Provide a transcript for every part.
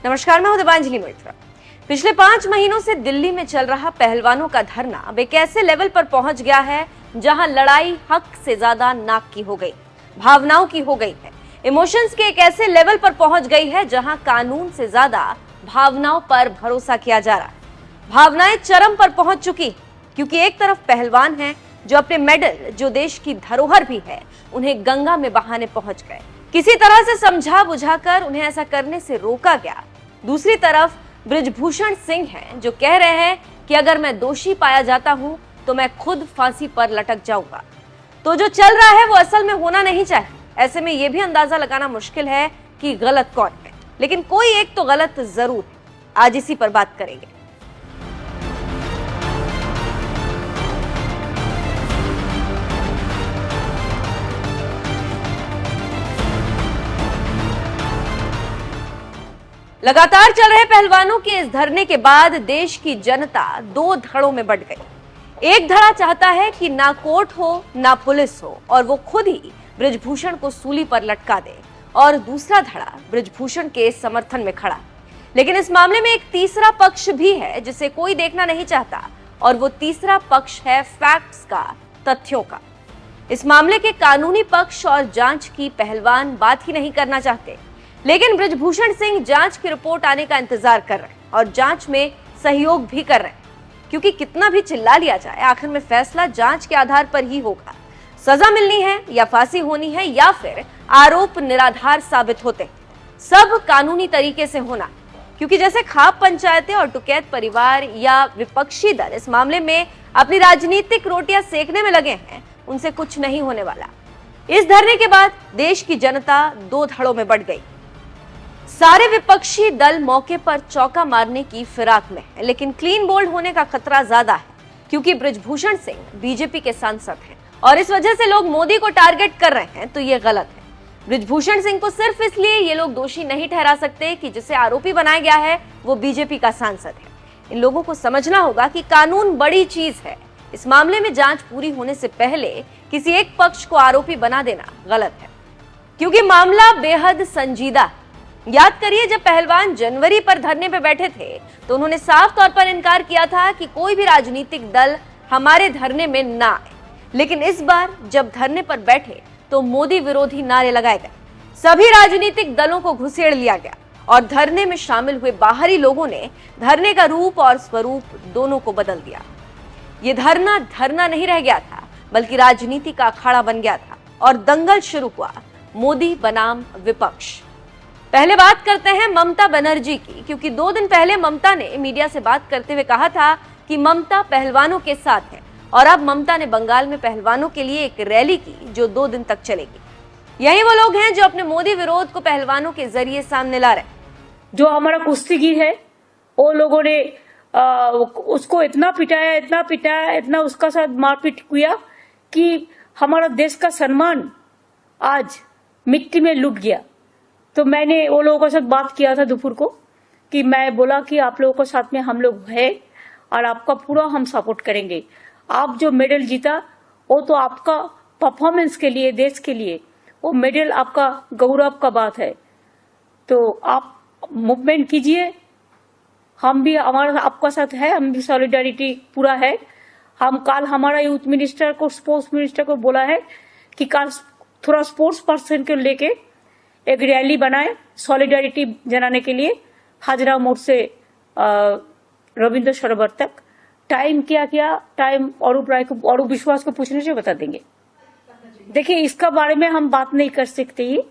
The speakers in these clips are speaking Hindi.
नमस्कार, मैं हूं दीपांजलि मिश्रा। पिछले 5 महीनों से दिल्ली में चल रहा पहलवानों का धरना अब एक ऐसे लेवल पर पहुंच गया है जहां लड़ाई हक से ज्यादा नाक की हो गई, भावनाओं की हो गई है। इमोशंस के एक ऐसे लेवल पर पहुंच गई है जहां कानून से ज्यादा भावनाओं पर भरोसा किया जा रहा है। भावनाएं चरम पर पहुंच चुकी, क्योंकि एक तरफ पहलवान हैं जो अपने मेडल, जो देश की धरोहर भी है, उन्हें गंगा में बहाने पहुंच गए। किसी तरह से समझा बुझाकर उन्हें ऐसा करने से रोका गया। दूसरी तरफ बृजभूषण सिंह हैं जो कह रहे हैं कि अगर मैं दोषी पाया जाता हूं तो मैं खुद फांसी पर लटक जाऊंगा। तो जो चल रहा है वो असल में होना नहीं चाहिए। ऐसे में यह भी अंदाजा लगाना मुश्किल है कि गलत कौन है, लेकिन कोई एक तो गलत जरूर है। आज इसी पर बात करेंगे। लगातार चल रहे पहलवानों के इस धरने के बाद देश की जनता 2 धड़ों में बंट गई। एक धड़ा चाहता है कि ना कोर्ट हो ना पुलिस हो और वो खुद ही बृजभूषण को सूली पर लटका दे, और दूसरा धड़ा बृजभूषण के समर्थन में खड़ा। लेकिन इस मामले में एक तीसरा पक्ष भी है जिसे कोई देखना नहीं चाहता, और वो तीसरा पक्ष है फैक्ट्स का, तथ्यों का। इस मामले के कानूनी पक्ष और जांच की पहलवान बात ही नहीं करना चाहते, लेकिन बृजभूषण सिंह जांच की रिपोर्ट आने का इंतजार कर रहे हैं और जांच में सहयोग भी कर रहे हैं, क्योंकि कितना भी चिल्ला लिया जाए, आखिर में फैसला जांच के आधार पर ही होगा। सजा मिलनी है या फांसी होनी है या फिर आरोप निराधार साबित होते, सब कानूनी तरीके से होना। क्योंकि जैसे खाप पंचायतें और टुकैत परिवार या विपक्षी दल इस मामले में अपनी राजनीतिक रोटियां सेकने में लगे हैं, उनसे कुछ नहीं होने वाला। इस धरने के बाद देश की जनता 2 धड़ों में बंट गई। सारे विपक्षी दल मौके पर चौका मारने की फिराक में है, लेकिन क्लीन बोल्ड होने का खतरा ज्यादा है, क्योंकि बृजभूषण सिंह बीजेपी के सांसद हैं और इस वजह से लोग मोदी को टारगेट कर रहे हैं, तो ये गलत है। बृजभूषण सिंह को सिर्फ इसलिए ये लोग दोषी नहीं ठहरा सकते कि जिसे आरोपी बनाया गया है वो बीजेपी का सांसद है। इन लोगों को समझना होगा कि कानून बड़ी चीज है। इस मामले में जांच पूरी होने से पहले किसी एक पक्ष को आरोपी बना देना गलत है, क्योंकि मामला बेहद संजीदा है। याद करिए, जब पहलवान जनवरी पर धरने पर बैठे थे तो उन्होंने साफ तौर पर इनकार किया था कि कोई भी राजनीतिक दल हमारे धरने में ना आए। लेकिन इस बार जब धरने पर बैठे तो मोदी विरोधी नारे लगाए गए, सभी राजनीतिक दलों को घुसेड़ लिया गया और धरने में शामिल हुए बाहरी लोगों ने धरने का रूप और स्वरूप दोनों को बदल दिया। ये धरना धरना नहीं रह गया था, बल्कि राजनीति का अखाड़ा बन गया था और दंगल शुरू हुआ, मोदी बनाम विपक्ष। पहले बात करते हैं ममता बनर्जी की, क्योंकि 2 दिन पहले ममता ने मीडिया से बात करते हुए कहा था कि ममता पहलवानों के साथ है, और अब ममता ने बंगाल में पहलवानों के लिए एक रैली की जो 2 दिन तक चलेगी। यही वो लोग हैं जो अपने मोदी विरोध को पहलवानों के जरिए सामने ला रहे हैं। जो हमारा कुश्तीगीर है, वो लोगों ने उसको इतना पिटाया, इतना उसका साथ मारपीट किया कि हमारा देश का सम्मान आज मिट्टी में लुट गया। तो मैंने वो लोगों के साथ बात किया था दोपहर को, कि मैं बोला कि आप लोगों के साथ में हम लोग हैं और आपका पूरा हम सपोर्ट करेंगे। आप जो मेडल जीता वो तो आपका परफॉर्मेंस के लिए, देश के लिए वो मेडल आपका गौरव का बात है। तो आप मूवमेंट कीजिए, हम भी हमारा आपका साथ है, हम भी सॉलिडारिटी पूरा है। हम कल हमारा यूथ मिनिस्टर को, स्पोर्ट्स मिनिस्टर को बोला है कि कल थोड़ा स्पोर्ट्स पर्सन को लेके एक रैली बनाए सॉलिडारिटी जनाने के लिए, हाजरा मोड़ से रविंद्र सरोवर तक। टाइम क्या टाइम अरूप राय को, अरूप विश्वास को पूछने से बता देंगे। देखिए, इसका बारे में हम बात नहीं कर सकते ही।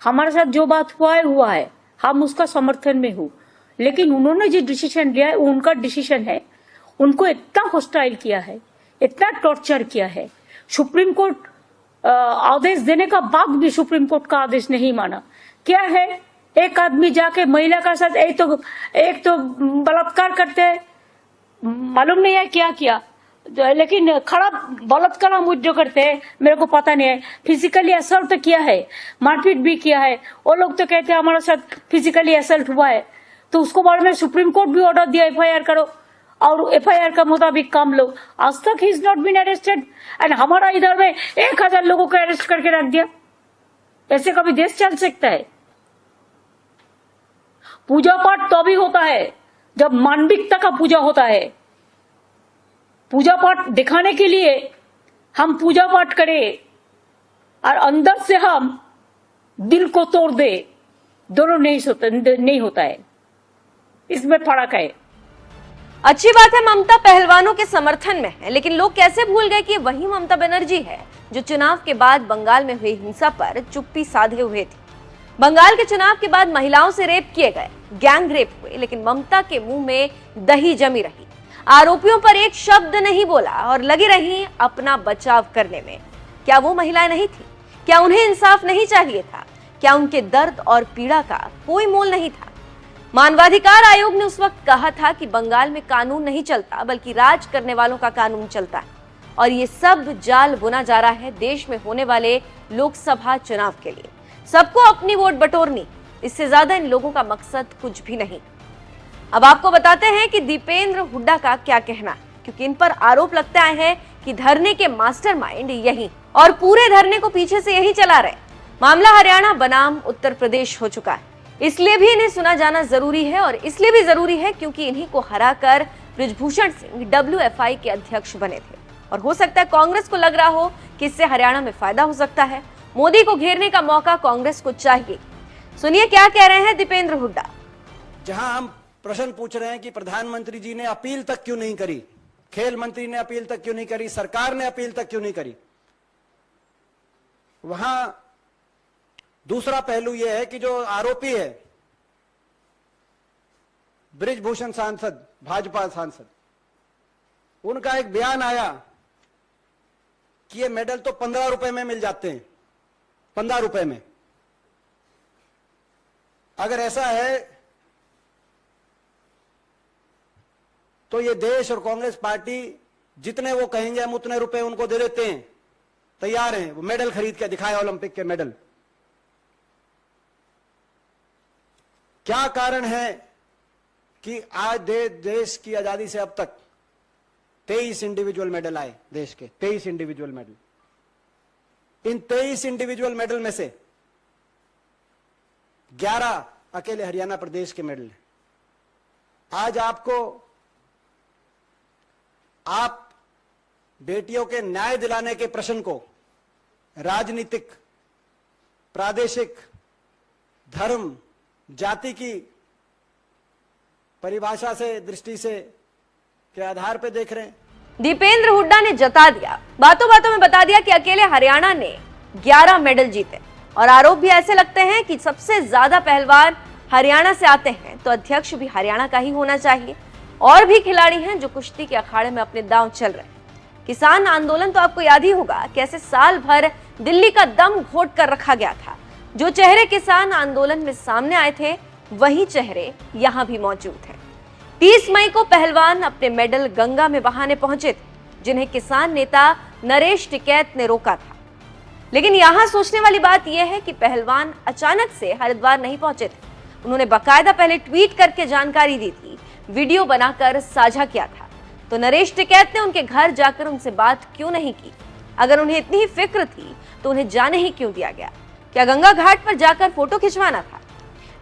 हमारे साथ जो बात हुआ है, हम उसका समर्थन में हूँ, लेकिन उन्होंने जो डिसीजन लिया है उनका डिसीजन है। उनको इतना हॉस्टाइल किया है, इतना टॉर्चर किया है। सुप्रीम कोर्ट आदेश देने का बाद भी सुप्रीम कोर्ट का आदेश नहीं माना। क्या है, एक आदमी जाके महिला का साथ एक तो बलात्कार करते हैं, मालूम नहीं है क्या किया, लेकिन खड़ा बलात्कार हम जो करते हैं, मेरे को पता नहीं है। फिजिकली असल्ट तो किया है, मारपीट भी किया है। वो लोग तो कहते हैं हमारे साथ फिजिकली असल्ट हुआ है, तो उसको बारे में सुप्रीम कोर्ट भी ऑर्डर दिया FIR करो और FIR का मुताबिक काम लो। आज तक he is not been arrested, and हमारा इधर में 1000 लोगों को अरेस्ट करके रख दिया। ऐसे कभी देश चल सकता है? पूजा पाठ तो भी होता है जब मानविकता का पूजा होता है। पूजा पाठ दिखाने के लिए हम पूजा पाठ करें और अंदर से हम दिल को तोड़ दे, दोनों नहीं होता है। इसमें फर्क है। अच्छी बात है ममता पहलवानों के समर्थन में है, लेकिन लोग कैसे भूल गए कि वही ममता बनर्जी है जो चुनाव के बाद बंगाल में हुई हिंसा पर चुप्पी साधे हुए थी। बंगाल के चुनाव के बाद महिलाओं से रेप किए गए, गैंग रेप हुए, लेकिन ममता के मुंह में दही जमी रही। आरोपियों पर एक शब्द नहीं बोला और लगी रही अपना बचाव करने में। क्या वो महिलाएं नहीं थी? क्या उन्हें इंसाफ नहीं चाहिए था? क्या उनके दर्द और पीड़ा का कोई मोल नहीं था? मानवाधिकार आयोग ने उस वक्त कहा था कि बंगाल में कानून नहीं चलता बल्कि राज करने वालों का कानून चलता है, और ये सब जाल बुना जा रहा है देश में होने वाले लोकसभा चुनाव के लिए। सबको अपनी वोट बटोरनी, इससे ज्यादा इन लोगों का मकसद कुछ भी नहीं। अब आपको बताते हैं कि दीपेंद्र हुड्डा का क्या कहना है, क्योंकि इन पर आरोप लगता है कि धरने के मास्टरमाइंड यही और पूरे धरने को पीछे से यही चला रहे। मामला हरियाणा बनाम उत्तर प्रदेश हो चुका है, इसलिए भी इन्हें सुना जाना जरूरी है, और इसलिए भी जरूरी है क्योंकि इन्हीं को हराकर बृजभूषण सिंह WFI के अध्यक्ष बने थे। और हो सकता है कांग्रेस को लग रहा हो कि इससे हरियाणा में फायदा हो सकता है। मोदी को घेरने का मौका कांग्रेस को चाहिए। सुनिए क्या कह रहे हैं दीपेंद्र हुड्डा। जहां हम प्रश्न पूछ रहे हैं कि प्रधानमंत्री जी ने अपील तक क्यों नहीं करी, खेल मंत्री ने अपील तक क्यों नहीं करी, सरकार ने अपील तक क्यों नहीं करी, वहां दूसरा पहलू यह है कि जो आरोपी है बृजभूषण सांसद, भाजपा सांसद, उनका एक बयान आया कि ये मेडल तो 15 रुपए में मिल जाते हैं, 15 रुपए में। अगर ऐसा है तो ये देश और कांग्रेस पार्टी जितने वो कहेंगे हम उतने रुपए उनको दे देते हैं, तैयार हैं, वो मेडल खरीद के दिखाए, ओलंपिक के मेडल। क्या कारण है कि आज देश की आजादी से अब तक 23 इंडिविजुअल मेडल आए, देश के 23 इंडिविजुअल मेडल। इन 23 इंडिविजुअल मेडल में से 11 अकेले हरियाणा प्रदेश के मेडल हैं। आज आप बेटियों के न्याय दिलाने के प्रश्न को राजनीतिक, प्रादेशिक, धर्म, जाति की परिभाषा से, दृष्टि से के आधार पर देख रहे हैं। दीपेंद्र हुड्डा ने जता दिया, बातों बातों में बता दिया कि अकेले हरियाणा ने 11 मेडल जीते, और आरोप भी ऐसे लगते हैं कि सबसे ज्यादा पहलवान हरियाणा से आते हैं तो अध्यक्ष भी हरियाणा का ही होना चाहिए। और भी खिलाड़ी हैं जो कुश्ती के अखाड़े में अपने दांव चल रहे हैं। किसान आंदोलन तो आपको याद ही होगा, कैसे साल भर दिल्ली का दम घोट कर रखा गया था। जो चेहरे किसान आंदोलन में सामने आए थे वही चेहरे यहां भी मौजूद हैं। 30 मई को पहलवान अपने मेडल गंगा में बहाने पहुंचे थे, जिन्हें किसान नेता नरेश टिकैत ने रोका था। लेकिन यहां सोचने वाली बात यह है कि पहलवान अचानक से हरिद्वार नहीं पहुंचे थे। उन्होंने बाकायदा पहले ट्वीट करके जानकारी दी थी, वीडियो बनाकर साझा किया था। तो नरेश टिकैत ने उनके घर जाकर उनसे बात क्यों नहीं की? अगर उन्हें इतनी ही फिक्र थी तो उन्हें जाने ही क्यों दिया गया? क्या गंगा घाट पर जाकर फोटो खिंचवाना था?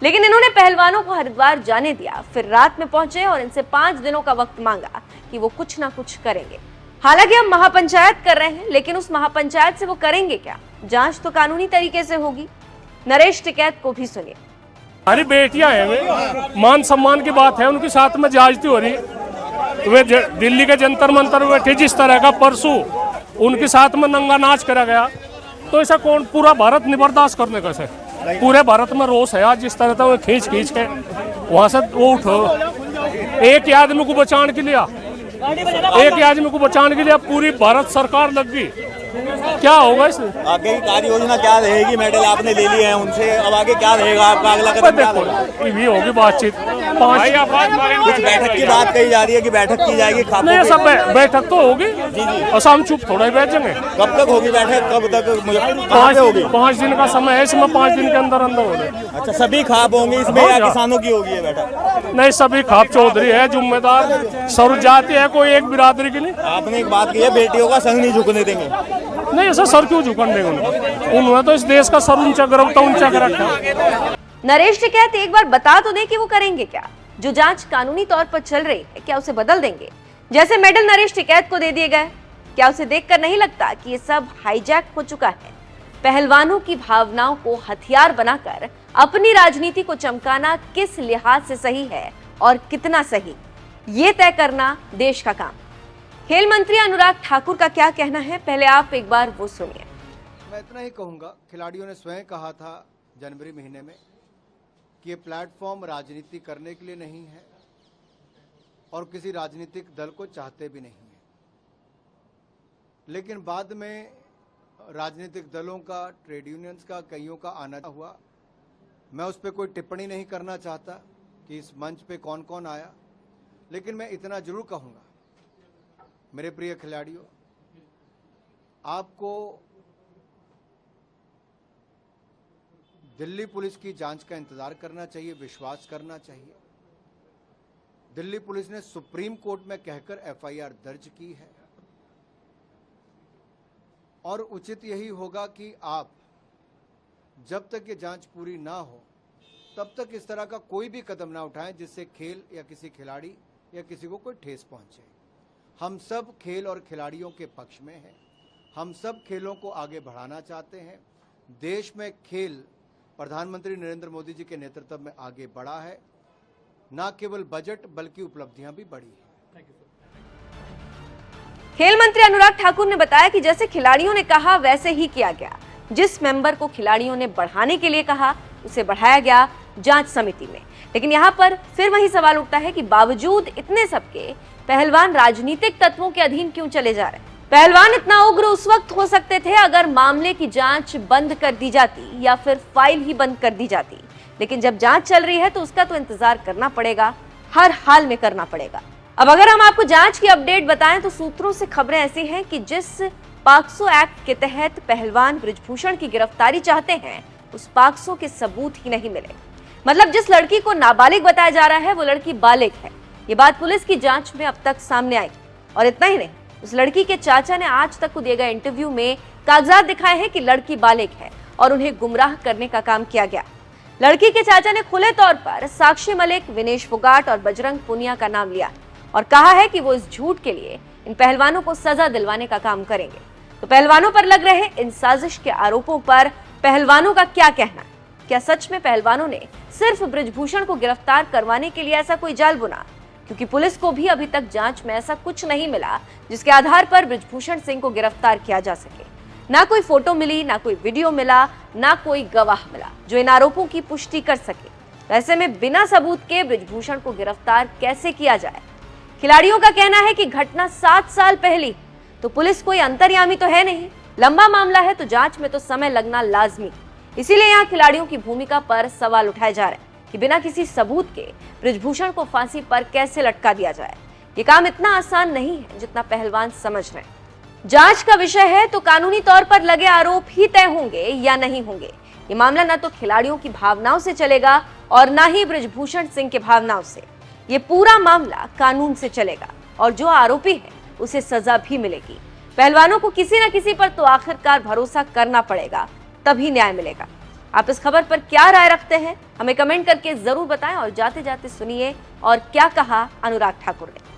लेकिन इन्होंने पहलवानों को हरिद्वार जाने दिया, फिर रात में पहुंचे और इनसे 5 दिनों का वक्त मांगा कि वो कुछ ना कुछ करेंगे। हालांकि हम महापंचायत कर रहे हैं, लेकिन उस महापंचायत से वो करेंगे क्या? जांच तो कानूनी तरीके से होगी। नरेश टिकैत को भी सुनिए। हमारी बेटियां हैं, वे मान सम्मान की बात है, उनके साथ में ज्यादती हो रही। वे दिल्ली के जंतर मंतर बैठे, जिस तरह का परसों उनके साथ में नंगा नाच करा गया, तो ऐसा कौन पूरा भारत नहीं बर्दाश्त करने का से? पूरे भारत में रोष है आज, जिस तरह से वो खींच के वहां से वो उठो। एक आदमी को बचाने के लिए, पूरी भारत सरकार लग गई। क्या होगा इसमें? आगे की कार्य योजना क्या रहेगी? मेडल आपने ले लिए हैं उनसे, अब आगे क्या रहेगा आपका अगला कदम? क्या रहेगा? ये होगी बातचीत। कुछ बैठक की बात कही जा रही है कि बैठक की जाएगी। नहीं, सब बैठक तो होगी और हम चुप थोड़ा ही बैठेंगे। कब तक होगी बैठक? कब तक होगी? 5 दिन का समय है, इसमें 5 दिन के अंदर होगी। अच्छा, सभी खाप होंगे इसमें या किसानों की होगी ये बैठक? नहीं, सभी खाप चौधरी है जिम्मेदार, सर्व जाति है, कोई एक बिरादरी की नहीं। आपने एक बात की है, बेटियों का संग नहीं झुकने देंगे। नहीं, ऐसा सर क्यों झुकने देंगे? उन्होंने तो इस देश का सर ऊंचा कर रखा है। नरेश टिकैत एक बार बता तो दें कि वो करेंगे क्या। जो जांच कानूनी तौर पर चल रही है क्या उसे बदल देंगे? जैसे मेडल नरेश टिकैत को दे दिए गए, क्या उसे देखकर नहीं लगता कि ये सब हाईजैक हो चुका है? पहलवानों की भावनाओं को हथियार बनाकर अपनी राजनीति को चमकाना किस लिहाज से सही है और कितना सही, ये तय करना देश का काम। खेल मंत्री अनुराग ठाकुर का क्या कहना है, पहले आप एक बार वो सुनिए। मैं इतना ही कहूंगा, खिलाड़ियों ने स्वयं कहा था जनवरी महीने में कि ये प्लेटफॉर्म राजनीति करने के लिए नहीं है और किसी राजनीतिक दल को चाहते भी नहीं है। लेकिन बाद में राजनीतिक दलों का, ट्रेड यूनियंस का, कईयों का आना हुआ। मैं उस पर कोई टिप्पणी नहीं करना चाहता कि इस मंच पे कौन कौन आया, लेकिन मैं इतना जरूर कहूंगा, मेरे प्रिय खिलाड़ियों, आपको दिल्ली पुलिस की जांच का इंतजार करना चाहिए, विश्वास करना चाहिए। दिल्ली पुलिस ने सुप्रीम कोर्ट में कहकर एफआईआर दर्ज की है और उचित यही होगा कि आप जब तक ये जांच पूरी ना हो तब तक इस तरह का कोई भी कदम ना उठाएं जिससे खेल या किसी खिलाड़ी या किसी को कोई ठेस पहुंचे। हम सब खेल और खिलाड़ियों के पक्ष में हैं। हम सब खेलों को आगे बढ़ाना चाहते हैं। देश में खेल प्रधानमंत्री नरेंद्र मोदी जी के नेतृत्व में आगे बढ़ा है। न केवल बजट बल्कि उपलब्धियां भी बढ़ी है। खेल मंत्री अनुराग ठाकुर ने बताया कि जैसे खिलाड़ियों ने कहा वैसे ही किया गया। जिस मेंबर को खिलाड़ियों ने बढ़ाने के लिए कहा उसे बढ़ाया गया जांच समिति में। लेकिन यहाँ पर फिर वही सवाल उठता है कि बावजूद इतने सबके पहलवान राजनीतिक तत्वों के अधीन क्यों चले जा रहे हैं? पहलवान इतना उग्र उस वक्त हो सकते थे अगर मामले की जांच बंद कर दी जाती या फिर फाइल ही बंद कर दी जाती। लेकिन जब जांच चल रही है तो उसका तो इंतजार करना पड़ेगा, हर हाल में करना पड़ेगा। अब अगर हम आपको जांच की अपडेट बताएं तो सूत्रों से खबरें ऐसी हैं कि जिस पाक्सो एक्ट के तहत पहलवान बृजभूषण की गिरफ्तारी चाहते हैं उस पाक्सो के सबूत ही नहीं मिले। मतलब जिस लड़की को नाबालिग बताया जा रहा है वो लड़की बालिग है। ये बात पुलिस की जांच में अब तक सामने आई। और इतना ही नहीं, उस लड़की के चाचा ने आज तक को दिए गए इंटरव्यू में कागजात दिखाए हैं कि लड़की बालिग है और उन्हें गुमराह करने का काम किया गया। लड़की के चाचा ने खुले तौर पर साक्षी मलिक, विनेश फोगाट और बजरंग पुनिया का नाम लिया और कहा है कि वो इस झूठ के लिए इन पहलवानों को सजा दिलवाने का काम करेंगे। तो पहलवानों पर लग रहे इन साजिश के आरोपों पर पहलवानों का क्या कहना है? क्या सच में पहलवानों ने सिर्फ बृजभूषण को गिरफ्तार करवाने के लिए ऐसा कोई जाल बुना? क्योंकि पुलिस को भी अभी तक जांच में ऐसा कुछ नहीं मिला जिसके आधार पर बृजभूषण सिंह को गिरफ्तार किया जा सके। ना कोई फोटो मिली, ना कोई वीडियो मिला, ना कोई गवाह मिला जो इन आरोपों की पुष्टि कर सके। ऐसे में बिना सबूत के बृजभूषण को गिरफ्तार कैसे किया जाए? खिलाड़ियों का कहना है कि घटना 7 साल पहली, तो पुलिस कोई अंतर्यामी तो है नहीं। लंबा मामला है तो जांच में तो समय लगना लाजमी। इसीलिए यहाँ खिलाड़ियों की भूमिका पर सवाल उठाए जा रहे हैं कि बिना किसी सबूत के बृजभूषण को फांसी पर कैसे लटका दिया जाए। ये काम इतना आसान नहीं है जितना पहलवान समझ रहे हैं। जांच का विषय है तो कानूनी तौर पर लगे आरोप ही तय होंगे या नहीं होंगे। ये मामला न तो खिलाड़ियों की भावनाओं से चलेगा और न ही बृजभूषण सिंह की भावनाओं से। ये पूरा मामला कानून से चलेगा और जो आरोपी है उसे सजा भी मिलेगी। पहलवानों को किसी न किसी पर तो आखिरकार भरोसा करना पड़ेगा, तभी न्याय मिलेगा। आप इस खबर पर क्या राय रखते हैं हमें कमेंट करके जरूर बताएं और जाते जाते सुनिए और क्या कहा अनुराग ठाकुर ने।